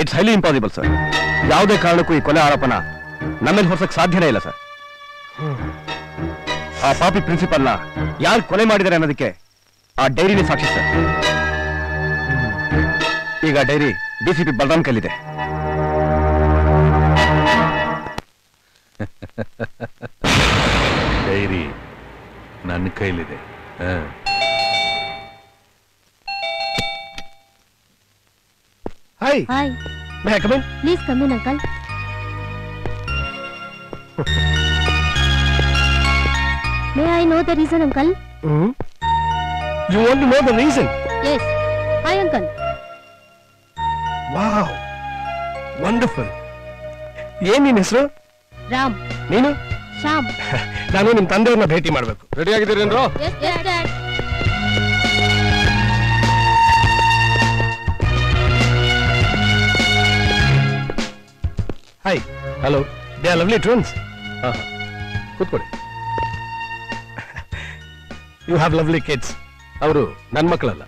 It's highly impossible sir. ಯಾವುದೇ ಕಾರಣಕ್ಕೂ ಈ ಕೊಲೆ ಆರೋಪನ ನಮ್ಮೇಲೆ ಹೊರಸಕ್ಕೆ ಸಾಧ್ಯನೇ ಇಲ್ಲ ಸರ್. ಆ ಪಾಪಿ ಪ್ರಿನ್ಸಿಪಲ್ನ ಯಾರು ಕೊಲೆ ಮಾಡಿದ್ದಾರೆ ಅನ್ನೋದಕ್ಕೆ ಆ ಡೈರಿನೇ ಸಾಕ್ಷಿ ಸರ್. ಈಗ ಡೈರಿ ಡಿಸಿಪಿ ಬಲರಾಮ್ ಕೈಲಿದೆ. ಡೈರಿ ನನ್ನ ಕೈಲಿದೆ. Hi. Hi. May I come in? Please come in, uncle. May I know the reason, uncle? You want to know the reason? Yes. Hi, uncle. Wow. Wonderful. ಏನ್ ನಿನ್ ಹೆಸರು? ರಾಮ್. ನೀನು? ಶ್ಯಾಮ್. ನಾನು ನಿಮ್ ತಂದೆಯವ್ರನ್ನ ಭೇಟಿ ಮಾಡ್ಬೇಕು. Ready ಆಗಿದ್ದೀರೇನ್ರೋ? Yes, Dad. Hi. Hello. They are lovely twins. ಕೂತ್ಕೊಳ್ಳಿ. You have lovely kids. ಅವರು ನನ್ನ ಮಕ್ಕಳಲ್ಲ.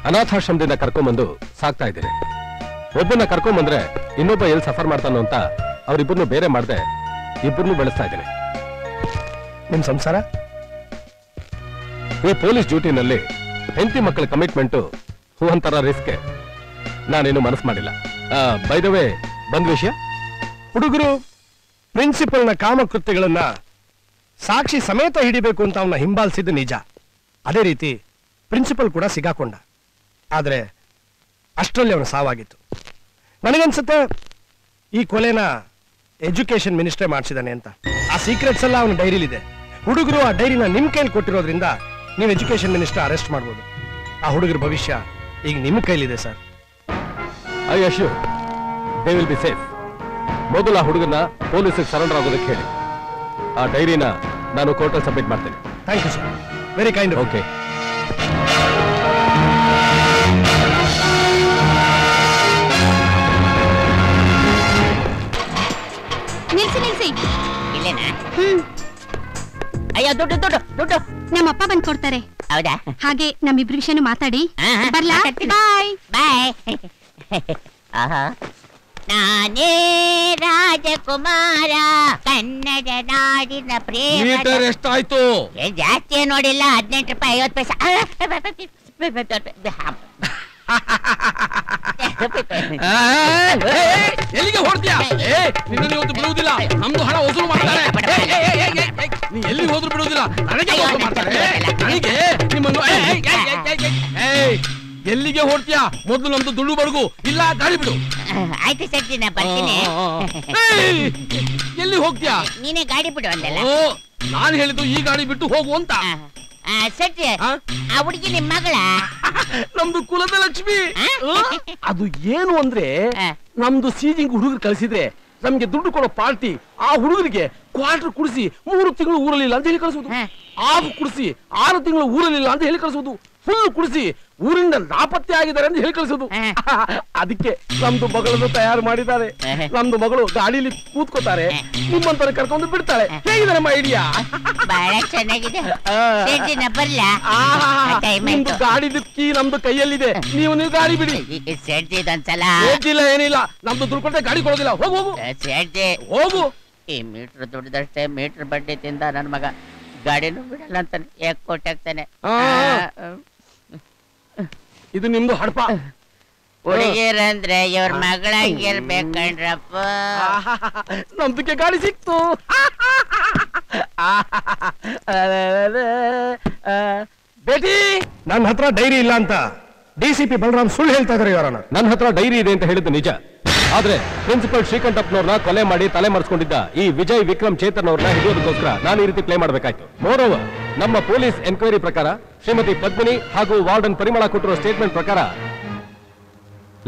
ಅನಾಥಾಶ್ರಮದಿಂದ ಕರ್ಕೊಂಬಂದು ಸಾಕ್ತಾ ಇದ್ದೇನೆ. ಒಬ್ಬನ ಕರ್ಕೊಂಬಂದ್ರೆ ಇನ್ನೊಬ್ಬ ಎಲ್ಲಿ ಸಫರ್ ಮಾಡ್ತಾನೋ ಅಂತ ಅವರಿಬ್ಬರನ್ನು ಬೇರೆ ಮಾಡದೆ ಇಬ್ಬರನ್ನು ಬೆಳೆಸ್ತಾ ಇದ್ದೇನೆ. ನಿಮ್ ಸಂಸಾರ? ಈ ಪೊಲೀಸ್ ಡ್ಯೂಟಿನಲ್ಲಿ ಹೆಂಡತಿ ಮಕ್ಕಳ ಕಮಿಟ್ಮೆಂಟು ಒಂಥರ ರಿಸ್ಕ್. ನಾನೇನು ಮನಸ್ಸು ಮಾಡಿಲ್ಲ. ಬೈ ದ ವೇ, ಬಂದ್ ವಿಷಯ, ಹುಡುಗರು ಪ್ರಿನ್ಸಿಪಲ್ನ ಕಾಮಕೃತ್ಯಗಳನ್ನ ಸಾಕ್ಷಿ ಸಮೇತ ಹಿಡಿಬೇಕು ಅಂತ ಅವನ್ನ ಹಿಂಬಾಲಿಸಿದ್ದು ನಿಜ. ಅದೇ ರೀತಿ ಪ್ರಿನ್ಸಿಪಲ್ ಕೂಡ ಸಿಗಾಕೊಂಡ. ಆದ್ರೆ ಅಷ್ಟರಲ್ಲಿ ಅವನ ಸಾವಾಗಿತ್ತು. ನನಗನ್ಸುತ್ತೆ ಈ ಕೊಲೆನ ಎಜುಕೇಶನ್ ಮಿನಿಸ್ಟ್ರೇ ಮಾಡಿಸಿದಾನೆ ಅಂತ. ಆ ಸೀಕ್ರೆಟ್ಸ್ ಎಲ್ಲ ಅವನ ಡೈರಿಲಿದೆ. ಹುಡುಗರು ಆ ಡೈರಿನ ನಿಮ್ ಕೈಲಿ ಕೊಟ್ಟಿರೋದ್ರಿಂದ ನೀವು ಎಜುಕೇಶನ್ ಮಿನಿಸ್ಟರ್ ಅರೆಸ್ಟ್ ಮಾಡ್ಬೋದು. ಆ ಹುಡುಗರ ಭವಿಷ್ಯ ಈಗ ನಿಮ್ಮ ಕೈಲಿದೆ sir. I assure they will be safe. ಮೊದಲು ಆ ಹುಡುಗನ ಪೊಲೀಸಿಗೆ ಸರೆಂಡರ್ ಆಗೋದಕ್ಕೆ ಹೇಳಿ. ಆ ಡೈರಿನ ನಾನು ಕೋರ್ಟಲ್ಲಿ ಸಬ್ಮಿಟ್ ಮಾಡ್ತೇನೆ. Thank you sir, very kind. Okay. ನಿಲ್ಸಿ. ಇಲ್ಲೇನಾ? ಅಯ್ಯೋ, ದುಡ್ಡು ದುಡ್ಡು ದುಡ್ಡು ನಮ್ಮಪ್ಪ ಬಂದ್ ಕೊಡ್ತಾರೆ. ಹೌದಾ? ಹಾಗೆ ನಮ್ಮಿಬ್ರ ವಿಷಯನೂ ಮಾತಾಡಿ ಬರ್ಲಾ? ಬಾಯ್ ಬಾಯ್. ನಾನೇ ರಾಜಕುಮಾರ, ಕನ್ನಡ ನಾಡಿನ ಪ್ರೇಮ. ಮೀಟರ್ ಎಷ್ಟಾಯ್ತು? ಜಾಸ್ತಿ ನೋಡಿಲ್ಲ, 18 ರೂಪಾಯಿ 50 ಪೈಸೆ. ಎಲ್ಲಿಗೆ ಹೊಡ್ತೀಯಾ? ನಿನ್ನನ್ನು ಇವತ್ತು ಬಿಡುವುದಿಲ್ಲ. ನಮ್ದು ಹಣ ವಸೂಲು ಮಾಡ್ತಾರೆ. ನೀ ಎಲ್ಲಿ ಹೋದ್ರು ಬಿಡುವುದಿಲ್ಲ. ನನಗೆ ವಸೂಲು ಮಾಡ್ತಾರೆ. ನನಗೆ ನಿಮ್ಮನ್ನು ಎಲ್ಲಿಗೆ ಹೊಡ್ತೀಯಾ? ಮೊದಲು ನಮ್ದು ದುಡ್ಡು ಬಡಗು, ಇಲ್ಲ ಗಾಡಿ ಬಿಡು. ಆಯ್ತು ಸಜ್ಜಿ, ನಾ ಬರ್ತೀನಿ. ಎಲ್ಲಿ ಹೋಗ್ತೀಯಾ? ನೀನೇ ಗಾಡಿ ಬಿಡು ಅಂದಲ್ಲ. ನಾನು ಹೇಳಿದ್ದು ಈ ಗಾಡಿ ಬಿಟ್ಟು ಹೋಗು ಅಂತ. ಸಜ್ಜಿ, ಆ ಹುಡುಗಿ ನಿಮ್ ಮಗಳ? ನಮ್ದು ಕುಲದ ಲಕ್ಷ್ಮಿ. ಅದು ಏನು ಅಂದ್ರೆ, ನಮ್ದು ಸೀಜಿಂಗ್ ಹುಡುಗರು ಕಳಿಸಿದ್ರೆ ನಮ್ಗೆ ದುಡ್ಡು ಕೊಡೋ ಪಾರ್ಟಿ ಆ ಹುಡುಗರಿಗೆ ಕ್ವಾರ್ಟರ್ ಕುಡಿಸಿ 3 ತಿಂಗಳು ಊರಲಿಲ್ಲ ಅಂತ ಹೇಳಿ ಕಳಿಸೋದು. ಆಫ್ ಕುಡಿಸಿ 6 ತಿಂಗಳು ಊರಲಿಲ್ಲ ಅಂತ ಹೇಳಿ ಕಳಿಸೋದು. ಫುಲ್ ಕುಡಿಸಿ ಊರಿಂದ ನಾಪತ್ತೆ ಆಗಿದ್ದಾರೆ ಅಂತ ಹೇಳಿ ಕಳಿಸೋದು. ಅದಕ್ಕೆ ನಮ್ದು ಮಗಳನ್ನು ತಯಾರು ಮಾಡಿದ್ದಾರೆ. ನಮ್ದು ಮಗಳು ಗಾಡಿಲಿ ಕೂತ್ಕೋತಾರೆ, ನಿಮ್ಮಂತರ ಕರ್ಕೊಂಡು ಬಿಡ್ತಾಳೆ. ಹೇಗಿದೆ ನಮ್ಮ ಐಡಿಯಾ? ಬಹಳ ಚೆನ್ನಾಗಿದೆ. ನಿಮ್ದು ಗಾಡಿ ದಿಕ್ಕಿ ನಮ್ದು ಕೈಯಲ್ಲಿದೆ. ನೀವು ಗಾಡಿ ಬಿಡಿ. ಸೇಡ್ತಿದೊಂದ್ಸಲ ಇಲ್ಲ, ಏನಿಲ್ಲ. ನಮ್ದು ದುಡ್ಡು ಕೊಟ್ಟೆ ಗಾಡಿ ಕೊಡೋದಿಲ್ಲ. ಹೋಗು ಹೋಗು ಸೇಡ್ತಿ, ಹೋಗು. ಈ ಮೀಟರ್ ದುಡ್ದಷ್ಟೇ ಮೀಟರ್ ಬಡ್ಡಿ ತಿಂದ ನನ್ ಮಗ ಗಾಡಿನೂ ಬಿಡಲ್ಲ ಅಂತಾನೆ. ಯಾಕೆ ಕೊಟ್ಟಾಗ್ತಾನೆ. ಇದು ನಿಮ್ದು ಹಡಪ. ಹುಡುಗಿರಂದ್ರೆ ಇವ್ರ ಮಗಳಾಗಿರ್ಬೇಕಂಡ್ರಪ್ಪ. ನಮ್ದಕ್ಕೆ ಗಾಡಿ ಸಿಕ್ತು. ಬೇಟಿ, ನನ್ನ ಹತ್ರ ಡೈರಿ ಇಲ್ಲ ಅಂತ ಡಿಸಿಪಿ ಬಲರಾಮ್ ಸುಳ್ಳು ಹೇಳ್ತಾ ಇದ್ದಾರೆ ಇವರನ್ನ. ನನ್ನ ಹತ್ರ ಡೈರಿ ಇದೆ ಅಂತ ಹೇಳಿದ್ದು ನಿಜ. ಆದ್ರೆ ಪ್ರಿನ್ಸಿಪಲ್ ಶ್ರೀಕಂಠಪ್ಪನವ್ರನ್ನ ಕೊಲೆ ಮಾಡಿ ತಲೆ ಮರೆಸ್ಕೊಂಡಿದ್ದ ಈ ವಿಜಯ್ ವಿಕ್ರಮ್ ಚೇತನ್ ಅವ್ರನ್ನ ಹಿಡಿಯೋದಕ್ಕೋಸ್ಕರ ನಾನು ಈ ರೀತಿ ಪ್ಲೇ ಮಾಡಬೇಕಾಯ್ತು. ಮೋರೋವರ್, ನಮ್ಮ ಪೊಲೀಸ್ ಎನ್ಕ್ವೈರಿ ಪ್ರಕಾರ ಶ್ರೀಮತಿ ಪದ್ಮಿನಿ ಹಾಗೂ ವಾರ್ಡನ್ ಪರಿಮಳ ಕೊಟ್ಟಿರೋ ಸ್ಟೇಟ್ಮೆಂಟ್ ಪ್ರಕಾರ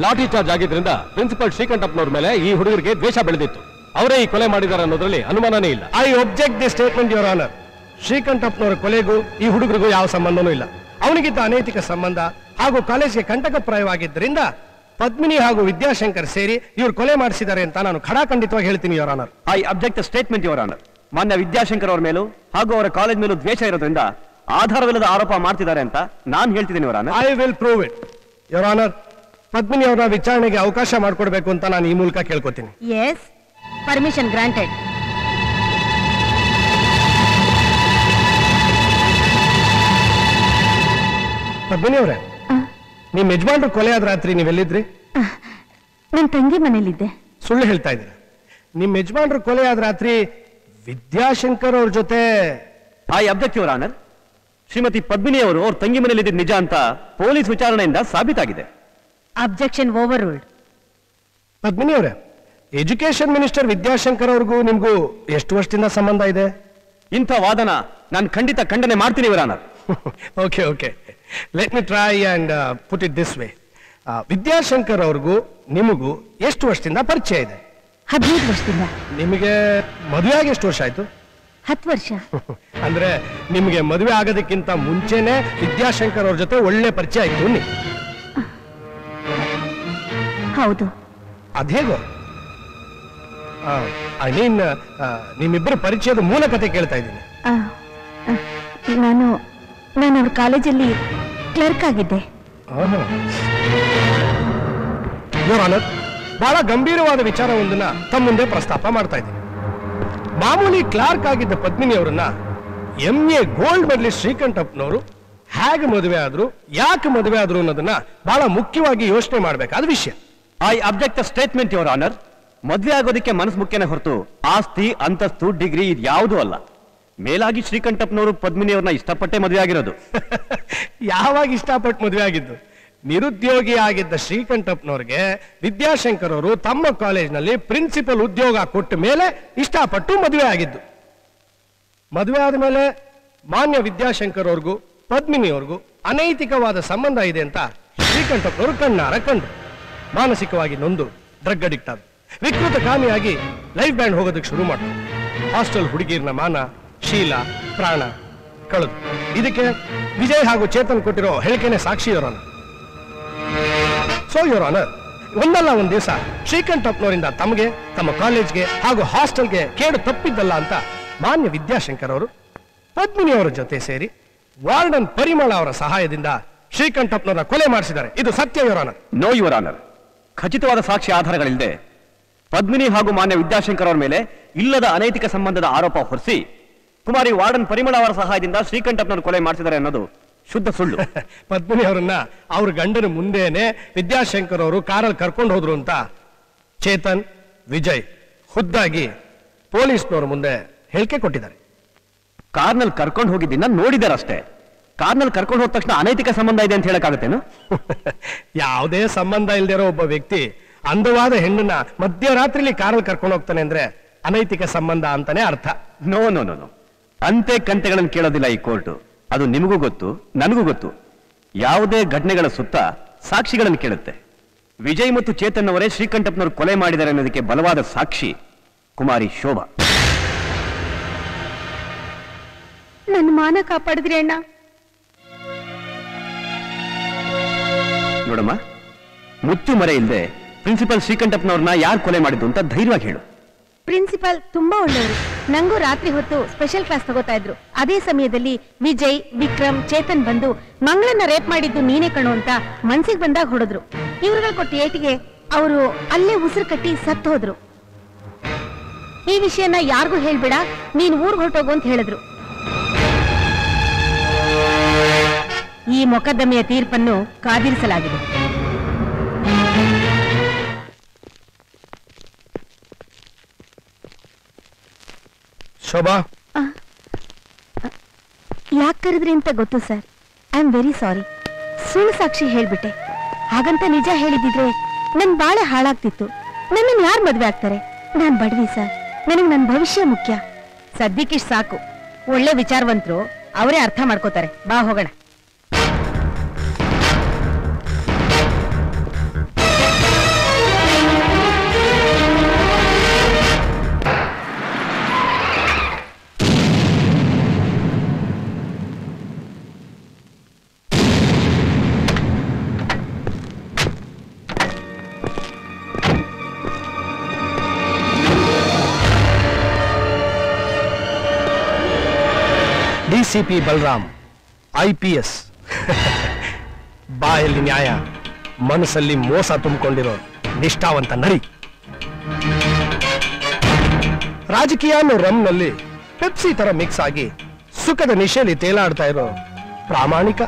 ಲಾಠಿ ಚಾರ್ಜ್ ಆಗಿದ್ರಿಂದ ಪ್ರಿನ್ಸಿಪಲ್ ಶ್ರೀಕಂಠಪ್ಪನವ್ರ ಮೇಲೆ ಈ ಹುಡುಗರಿಗೆ ದ್ವೇಷ ಬೆಳೆದಿತ್ತು. ಅವರೇ ಈ ಕೊಲೆ ಮಾಡಿದ್ದಾರೆ ಅನ್ನೋದ್ರಲ್ಲಿ ಅನುಮಾನನೇ ಇಲ್ಲ. I object the statement your honour. ಶ್ರೀಕಂಠಪ್ಪನವರ ಕೊಲೆಗೂ ಈ ಹುಡುಗರಿಗೂ ಯಾವ ಸಂಬಂಧನೂ ಇಲ್ಲ. ಅವನಿಗಿದ್ದ ಅನೈತಿಕ ಸಂಬಂಧ ಹಾಗೂ ಕಾಲೇಜ್ಗೆ ಕಂಟಕಪ್ರಾಯವಾಗಿದ್ದರಿಂದ ಪದ್ಮಿನಿ ಹಾಗೂ ವಿದ್ಯಾಶಂಕರ್ ಸೇರಿ ಇವರು ಕೊಲೆ ಮಾಡಿಸಿದ್ದಾರೆ ಅಂತ ನಾನು ಖಡಾಖಂಡಿತವಾಗಿ ಹೇಳ್ತೀನಿ your honour. I object the statement your honour. ಮಾನ್ಯ ವಿದ್ಯಾಶಂಕರ್ ಅವರ ಮೇಲೂ ಹಾಗೂ ಅವರ ಕಾಲೇಜ್ ಮೇಲೂ ದ್ವೇಷ ಇರೋದ್ರಿಂದ ಆಧಾರವಿಲ್ಲದ ಆರೋಪ ಮಾಡ್ತಿದ್ದಾರೆ ಅಂತ ನಾನು ಹೇಳ್ತಿದ್ದೀನಿ ಇವರ I will prove it your honour. Padmini ಅವರ ವಿಚಾರಣೆಗೆ ಅವಕಾಶ ಮಾಡಿಕೊಡ್ಬೇಕು ಅಂತ ನಾನು ಈ ಮೂಲಕ ಕೇಳ್ಕೊತೀನಿ. S, permission granted. ಪದ್ಮಿನಿ ಅವರೇ, ನಿಮ್ ಯಜಮಾನ್ರು ಕೊಲೆ ಆದ ರಾತ್ರಿ ನೀವೆಲ್ಲಿದ್ರಿ? ನನ್ನ ತಂಗಿ ಮನೇಲಿದ್ದೆ. ಸುಳ್ಳು ಹೇಳ್ತಾ ಇದ್ದೀರಾ. ನಿಮ್ ಯಜಮಾನ್ರು ಕೊಲೆ ಆದ ರಾತ್ರಿ ವಿದ್ಯಾಶಂಕರ್ ಅವ್ರ ಜೊತೆ I object your honour. Shrimati Padmini ಅವರು ಅವ್ರ ತಂಗಿ ಮನೆಯಲ್ಲಿ ನಿಜ ಅಂತ ಪೊಲೀಸ್ ವಿಚಾರಣೆಯಿಂದ ಸಾಬೀತಾಗಿದೆ. Objection over ruled. ಪದ್ಮಿನಿ ಅವರೇ, ಎಜುಕೇಶನ್ ಮಿನಿಸ್ಟರ್ ವಿದ್ಯಾಶಂಕರ್ ಅವ್ರಿಗೂ ನಿಮ್ಗೂ ಎಷ್ಟು ವರ್ಷದಿಂದ ಸಂಬಂಧ ಇದೆ? ಇಂಥ ವಾದನ ನಾನು ಖಂಡಿತ ಖಂಡನೆ ಮಾಡ್ತೀನಿ your honour. Okay okay, let me try and put it this way. Vidyashankar ಅವ್ರಿಗೂ ನಿಮಗೂ ಎಷ್ಟು ವರ್ಷದಿಂದ ಪರಿಚಯ ಇದೆ? 15 ವರ್ಷದಿಂದ. ನಿಮಗೆ ಮದುವೆ ಆಗಿ ಎಷ್ಟು ವರ್ಷ ಆಯ್ತು? 10 ವರ್ಷ. ಅಂದ್ರೆ ನಿಮಗೆ ಮದುವೆ ಆಗೋದಕ್ಕಿಂತ ಮುಂಚೆನೆ ವಿದ್ಯಾಶಂಕರ್ ಅವ್ರ ಜೊತೆ ಒಳ್ಳೆ ಪರಿಚಯ ಆಯ್ತು ನೀವು? ಹೌದು. ಅದೇಗೋ? ಐ ಮೀನ್ ನಿಮ್ಮಿಬ್ಬರ ಪರಿಚಯದ ಮೂಲ ಕತೆ ಕೇಳ್ತಾ ಇದ್ದೀನಿ. ನಾನು ಅವ್ರ ಕಾಲೇಜಲ್ಲಿ ಕ್ಲರ್ಕ್ ಆಗಿದ್ದೆ. ಯೋರ್ ಆನರ್, ಬಹಳ ಗಂಭೀರವಾದ ವಿಚಾರವೊಂದನ್ನ ತಮ್ಮ ಮುಂದೆ ಪ್ರಸ್ತಾಪ ಮಾಡ್ತಾ ಇದ್ದೀನಿ. ಮಾಮೂಲಿ ಕ್ಲಾರ್ಕ್ ಆಗಿದ್ದ ಪದ್ಮಿನಿ ಅವರನ್ನ MA ಗೋಲ್ಡ್ ಮೆಡಲಿಸ್ಟ್ ಶ್ರೀಕಂಠಪ್ಪನವರು ಹೇಗೆ ಮದುವೆ ಆದ್ರು, ಯಾಕೆ ಮದುವೆ ಆದ್ರು ಅನ್ನೋದನ್ನ ಬಹಳ ಮುಖ್ಯವಾಗಿ ಯೋಚನೆ ಮಾಡಬೇಕಾದ ವಿಷಯ. I object the statement your honour. ಮದುವೆ ಆಗೋದಕ್ಕೆ ಮನಸ್ಸು ಮುಖ್ಯನೇ ಹೊರತು ಆಸ್ತಿ, ಅಂತಸ್ತು, ಡಿಗ್ರಿ ಇದು ಯಾವುದೂ ಅಲ್ಲ. ಮೇಲಾಗಿ ಶ್ರೀಕಂಠಪ್ಪನವರು ಪದ್ಮಿನಿಯವ್ರನ್ನ ಇಷ್ಟಪಟ್ಟೆ ಮದುವೆ ಆಗಿರೋದು. ಯಾವಾಗ ಇಷ್ಟಪಟ್ಟು ಮದುವೆ ಆಗಿದ್ದು? ನಿರುದ್ಯೋಗಿ ಆಗಿದ್ದ ಶ್ರೀಕಂಠಪ್ಪನವ್ರಿಗೆ ವಿದ್ಯಾಶಂಕರ್ ಅವರು ತಮ್ಮ ಕಾಲೇಜ್ನಲ್ಲಿ ಪ್ರಿನ್ಸಿಪಲ್ ಉದ್ಯೋಗ ಕೊಟ್ಟ ಮೇಲೆ ಇಷ್ಟಪಟ್ಟು ಮದುವೆ ಆಗಿದ್ದು. ಮದುವೆ ಆದ ಮೇಲೆ ಮಾನ್ಯ ವಿದ್ಯಾಶಂಕರ್ ಅವ್ರಿಗೂ ಪದ್ಮಿನಿಯವ್ರಿಗೂ ಅನೈತಿಕವಾದ ಸಂಬಂಧ ಇದೆ ಅಂತ ಶ್ರೀಕಂಠಪ್ಪನವರು ಕಣ್ಣಾರ ಕಂಡು ಮಾನಸಿಕವಾಗಿ ನೊಂದು ಡ್ರಗ್ ಅಡಿಕ್ಟ್ ಆದ, ವಿಕೃತ ಕಾಮಿಯಾಗಿ ಲೈಫ್ ಬ್ಯಾಂಡ್ ಹೋಗೋದಕ್ಕೆ ಶುರು ಮಾಡಿದ್ರು. ಹಾಸ್ಟೆಲ್ ಹುಡುಗಿರ್ನ ಮಾನ, ಶೀಲ, ಪ್ರಾಣ ಕಳೆದು. ಇದಕ್ಕೆ ವಿಜಯ್ ಹಾಗೂ ಚೇತನ್ ಕೊಟ್ಟಿರೋ ಹೇಳಿಕೆನೆ ಸಾಕ್ಷಿ your honour. So your honour, ಒಂದಲ್ಲ ಒಂದ್ ದಿವಸ ಶ್ರೀಕಂಠಪ್ಪನವರಿಂದ ತಮಗೆ, ತಮ್ಮ ಕಾಲೇಜ್ಗೆ ಹಾಗೂ ಹಾಸ್ಟೆಲ್ಗೆ ಕೇಡು ತಪ್ಪಿದ್ದಲ್ಲ ಅಂತ ಮಾನ್ಯ ವಿದ್ಯಾಶಂಕರ್ ಅವರು ಪದ್ಮಿನಿ ಅವರ ಜೊತೆ ಸೇರಿ ವಾರ್ಡನ್ ಪರಿಮಳ ಅವರ ಸಹಾಯದಿಂದ ಶ್ರೀಕಂಠಪ್ಪನವರ ಕೊಲೆ ಮಾಡಿಸಿದ್ದಾರೆ. ಇದು ಸತ್ಯ your honour. Know your honour. ಖಚಿತವಾದ ಸಾಕ್ಷಿ ಆಧಾರಗಳಿಲ್ಲದೆ ಪದ್ಮಿನಿ ಹಾಗೂ ಮಾನ್ಯ ವಿದ್ಯಾಶಂಕರ್ ಅವರ ಮೇಲೆ ಇಲ್ಲದ ಅನೈತಿಕ ಸಂಬಂಧದ ಆರೋಪ ಹೊರಿಸಿ ಕುಮಾರಿ ವಾರ್ಡನ್ ಪರಿಮಳ ಅವರ ಸಹಾಯದಿಂದ ಶ್ರೀಕಂಠಪ್ಪನವರು ಕೊಲೆ ಮಾಡಿಸಿದ್ದಾರೆ ಅನ್ನೋದು ಶುದ್ಧ ಸುಳ್ಳು. ಪದ್ಮಿನಿ ಅವರನ್ನ ಅವ್ರ ಗಂಡನ ಮುಂದೆನೆ ವಿದ್ಯಾಶಂಕರ್ ಅವರು ಕಾರಲ್ಲಿ ಕರ್ಕೊಂಡು ಹೋದ್ರು ಅಂತ ಚೇತನ್, ವಿಜಯ್ ಖುದ್ದಾಗಿ ಪೊಲೀಸ್ನವ್ರ ಮುಂದೆ ಹೇಳಿಕೆ ಕೊಟ್ಟಿದ್ದಾರೆ. ಕಾರ್ನಲ್ಲಿ ಕರ್ಕೊಂಡು ಹೋಗಿದ್ದನ್ನ ನೋಡಿದಾರಷ್ಟೇ. ಕಾರ್ನಲ್ಲಿ ಕರ್ಕೊಂಡು ಹೋದ ತಕ್ಷಣ ಅನೈತಿಕ ಸಂಬಂಧ ಇದೆ ಅಂತ ಹೇಳಕ್ಕಾಗತ್ತೇನು? ಯಾವುದೇ ಸಂಬಂಧ ಇಲ್ದಿರೋ ಒಬ್ಬ ವ್ಯಕ್ತಿ ಅಂದವಾದ ಹೆಣ್ಣನ್ನ ಮಧ್ಯರಾತ್ರಿಲಿ ಕಾರಲ್ಲಿ ಕರ್ಕೊಂಡು ಹೋಗ್ತಾನೆ ಅಂದ್ರೆ ಅನೈತಿಕ ಸಂಬಂಧ ಅಂತಾನೆ ಅರ್ಥ. ನೋ ನೋ ನೋ ನೋ, ಅಂತೆ ಕಂತೆಗಳನ್ನು ಕೇಳೋದಿಲ್ಲ ಈ ಕೋರ್ಟು. ಅದು ನಿಮಗೂ ಗೊತ್ತು, ನನಗೂ ಗೊತ್ತು. ಯಾವುದೇ ಘಟನೆಗಳ ಸುತ್ತ ಸಾಕ್ಷಿಗಳನ್ನು ಕೇಳುತ್ತೆ. ವಿಜಯ್ ಮತ್ತು ಚೇತನ್ ಅವರೇ ಶ್ರೀಕಂಠಪ್ಪನವರು ಕೊಲೆ ಮಾಡಿದ್ದಾರೆ ಅನ್ನೋದಕ್ಕೆ ಬಲವಾದ ಸಾಕ್ಷಿ ಕುಮಾರಿ ಶೋಭಾ. ನನ್ನ ಮಾನ ಕಾಪಾಡಿದ್ರಿ ಅಣ್ಣ. ನೋಡಮ್ಮ, ಮುಚ್ಚು ಮರೆ ಇಲ್ಲದೆ ಪ್ರಿನ್ಸಿಪಲ್ ಶ್ರೀಕಂಠಪ್ಪನವ್ರನ್ನ ಯಾರು ಕೊಲೆ ಮಾಡಿದ್ದು ಅಂತ ಧೈರ್ಯವಾಗಿ ಹೇಳು. ಪ್ರಿನ್ಸಿಪಾಲ್ ತುಂಬಾ ಒಳ್ಳೆಯವರು. ನಂಗೂ ರಾತ್ರಿ ಹೊತ್ತು ಸ್ಪೆಷಲ್ ಕ್ಲಾಸ್ ತಗೋತಾ ಇದ್ರು. ಅದೇ ಸಮಯದಲ್ಲಿ ವಿಜಯ್, ವಿಕ್ರಮ್, ಚೇತನ್ ಬಂದು ಮಂಗಳನ್ನ ರೇಪ್ ಮಾಡಿದ್ದು ನೀನೇ ಕಣು ಅಂತ ಮನ್ಸಿಗೆ ಬಂದಾಗ ಹೊಡೆದ್ರು. ಇವ್ರುಗಳು ಕೊಟ್ಟ ಏಟಿಗೆ ಅವರು ಅಲ್ಲೇ ಉಸಿರು ಕಟ್ಟಿ ಸತ್ತು ಹೋದ್ರು. ಈ ವಿಷಯನ ಯಾರಿಗೂ ಹೇಳ್ಬೇಡ, ನೀನ್ ಊರ್ಗ್ ಹೊರಟೋಗು ಅಂತ ಹೇಳಿದ್ರು. ಈ ಮೊಕದ್ದಮೆಯ ತೀರ್ಪನ್ನು ಕಾದಿರಿಸಲಾಗಿದೆ. ಶೋಭಾ, ಯಾಕೆ ಕರೆದ್ರಿ ಅಂತ ಗೊತ್ತು sir. I am very sorry. ಸುಳ್ಳು ಸಾಕ್ಷಿ ಹೇಳ್ಬಿಟ್ಟೆ. ಹಾಗಂತ ನಿಜ ಹೇಳಿದಿದ್ರೆ ನನ್ ಬಾಳೆ ಹಾಳಾಗ್ತಿತ್ತು. ನನ್ನನ್ನು ಯಾರು ಮದ್ವೆ ಆಗ್ತಾರೆ? ನಾನ್ ಬಡವಿ ಸರ್. ನನಗೆ ನನ್ನ ಭವಿಷ್ಯ ಮುಖ್ಯ. ಸದ್ಯಕ್ಕಿಷ್ಟು ಸಾಕು. ಒಳ್ಳೆ ವಿಚಾರವಂತರು, ಅವರೇ ಅರ್ಥ ಮಾಡ್ಕೋತಾರೆ. ಬಾ ಹೋಗೋಣ. DCP Balram IPS. ಬಾಯಲ್ಲಿ ನ್ಯಾಯ, ಮನಸ್ಸಲ್ಲಿ ಮೋಸ ತುಂಬಿಕೊಂಡಿರೋ ನಿಷ್ಠಾವಂತ ನರಿ. ರಾಜಕೀಯ ಅನ್ನೋ ರಮ್ನಲ್ಲಿ ಪೆಪ್ಸಿ ತರ ಮಿಕ್ಸ್ ಆಗಿ ಸುಖದ ನಿಶೆಯಲ್ಲಿ ತೇಲಾಡ್ತಾ ಇರೋ ಪ್ರಾಮಾಣಿಕ.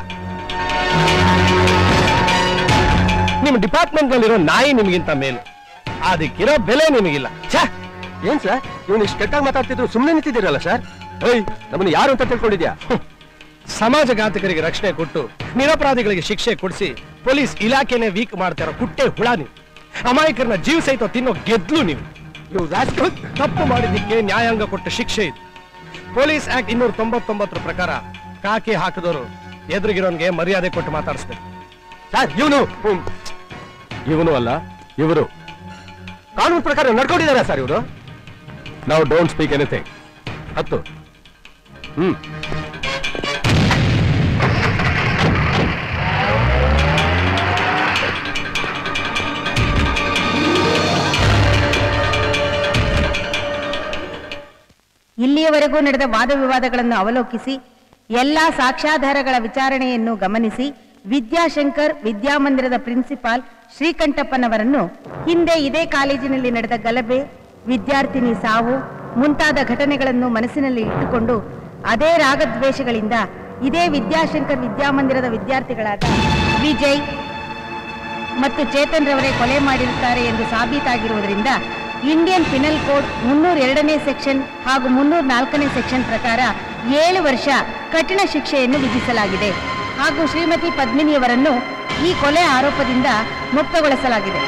ನಿಮ್ಮ ಡಿಪಾರ್ಟ್ಮೆಂಟ್ ನಲ್ಲಿರೋ ನಾಯಿ ನಿಮಗಿಂತ ಮೇಲು, ಅದಕ್ಕಿರೋ ಬೆಲೆ ನಿಮಗಿಲ್ಲ. ಏನ್ ಸರ್ ಇವನು ಇಷ್ಟು ಕೆಟ್ಟಾಗಿ ಮಾತಾಡ್ತಿದ್ರು ಸುಮ್ಮನೆ ನಿಂತಿದ್ದೀರಲ್ಲ ಸರ್? ಏಯ್, ನಮ್ಮನ್ನು ಯಾರು ಅಂತ ತಿಳ್ಕೊಂಡಿದ್ಯಾ? ಸಮಾಜಘಾತಕರಿಗೆ ರಕ್ಷಣೆ ಕೊಟ್ಟು ನಿರಪರಾಧಿಗಳಿಗೆ ಶಿಕ್ಷೆ ಕೊಡಿಸಿ ಪೊಲೀಸ್ ಇಲಾಖೆನೇ ವೀಕ್ ಮಾಡ್ತಾ ಇರೋ ಕುಟ್ಟೆ ಹುಳ ನೀವು. ಅಮಾಯಕರನ್ನ ಜೀವ ಸಹಿತ ತಿನ್ನೋ ಗೆದ್ಲು ನೀವು. ತಪ್ಪು ಮಾಡಿದ್ದಕ್ಕೆ ನ್ಯಾಯಾಂಗ ಕೊಟ್ಟ ಶಿಕ್ಷೆ ಇದು. ಪೊಲೀಸ್ ಆಕ್ಟ್ 299 ಪ್ರಕಾರ ಕಾಕಿ ಹಾಕಿದವರು ಎದುರಿಗಿರೋನ್ಗೆ ಮರ್ಯಾದೆ ಕೊಟ್ಟು ಮಾತಾಡಿಸ್ಬೇಕು. ಸರ್ ಇವನು ಅಲ್ಲ, ಇವರು ಕಾನೂನು ಪ್ರಕಾರ ನಡ್ಕೊಂಡಿದ್ದಾರೆ ಸರ್ ಇವರು. ನಾವು ಡೋಂಟ್ ಸ್ಪೀಕ್ ಎನಿಥಿಂಗ್. ಹತ್ತು. ಇಲ್ಲಿಯವರೆಗೂ ನಡೆದ ವಾದ ವಿವಾದಗಳನ್ನು ಅವಲೋಕಿಸಿ ಎಲ್ಲಾ ಸಾಕ್ಷ್ಯಾಧಾರಗಳ ವಿಚಾರಣೆಯನ್ನು ಗಮನಿಸಿ ವಿದ್ಯಾಶಂಕರ್ ವಿದ್ಯಾಮಂದಿರದ ಪ್ರಿನ್ಸಿಪಾಲ್ ಶ್ರೀಕಂಠಪ್ಪನವರನ್ನು ಹಿಂದೆ ಇದೇ ಕಾಲೇಜಿನಲ್ಲಿ ನಡೆದ ಗಲಭೆ, ವಿದ್ಯಾರ್ಥಿನಿ ಸಾವು ಮುಂತಾದ ಘಟನೆಗಳನ್ನು ಮನಸ್ಸಿನಲ್ಲಿ ಇಟ್ಟುಕೊಂಡು ಅದೇ ರಾಗದ್ವೇಷಗಳಿಂದ ಇದೇ ವಿದ್ಯಾಶಂಕರ್ ವಿದ್ಯಾಮಂದಿರದ ವಿದ್ಯಾರ್ಥಿಗಳಾದ ವಿಜಯ್ ಮತ್ತು ಚೇತನ್ ರವರೇ ಕೊಲೆ ಮಾಡಿರುತ್ತಾರೆ ಎಂದು ಸಾಬೀತಾಗಿರುವುದರಿಂದ ಇಂಡಿಯನ್ ಪಿನಲ್ ಕೋಡ್ 302ನೇ ಸೆಕ್ಷನ್ ಹಾಗೂ 304ನೇ ಸೆಕ್ಷನ್ ಪ್ರಕಾರ 7 ವರ್ಷ ಕಠಿಣ ಶಿಕ್ಷೆಯನ್ನು ವಿಧಿಸಲಾಗಿದೆ ಹಾಗೂ ಶ್ರೀಮತಿ ಪದ್ಮಿನಿಯವರನ್ನು ಈ ಕೊಲೆ ಆರೋಪದಿಂದ ಮುಕ್ತಗೊಳಿಸಲಾಗಿದೆ.